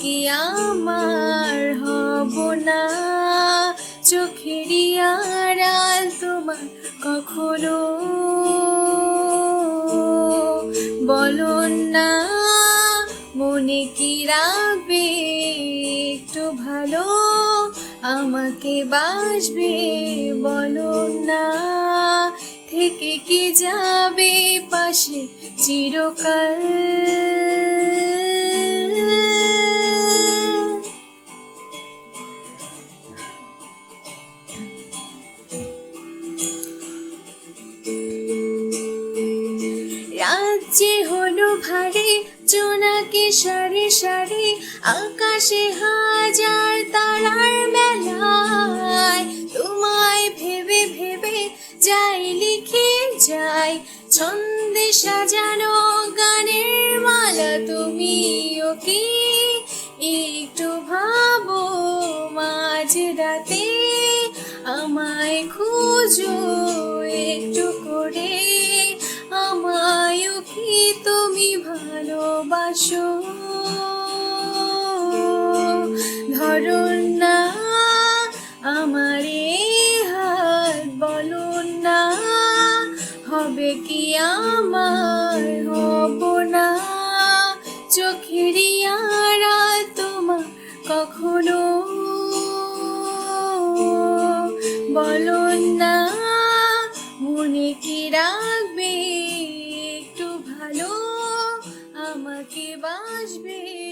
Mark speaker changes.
Speaker 1: কি আমার হব না চোখেরই আড়াল তোমার কখনো? বলো না মনে কি রাখবে একটু ভালো আমাকে বাসবে? বলো না থেকে কি যাবে পাশে চিরকাল? রাজ্যে হলো ভারী জোনাকি সারি সারি আকাশে হাজার তারার মেলায় তোমায় ভেবে ভেবে যাই লিখে যাই ছন্দে সাজানো গানের মালা। তুমিও কি একটু ভাবো মাঝ রাতে আমায় খুঁজো একটু করে? আমায়ও কি তুমি ভালোবাসো? ধরো না আমার এই হাত, বলো না হবে কি আমার হব না চোখেরই আড়াল তোমার কখনো? বলো না মনে কি রাখবে একটু ভালো আমাকে বাসবে?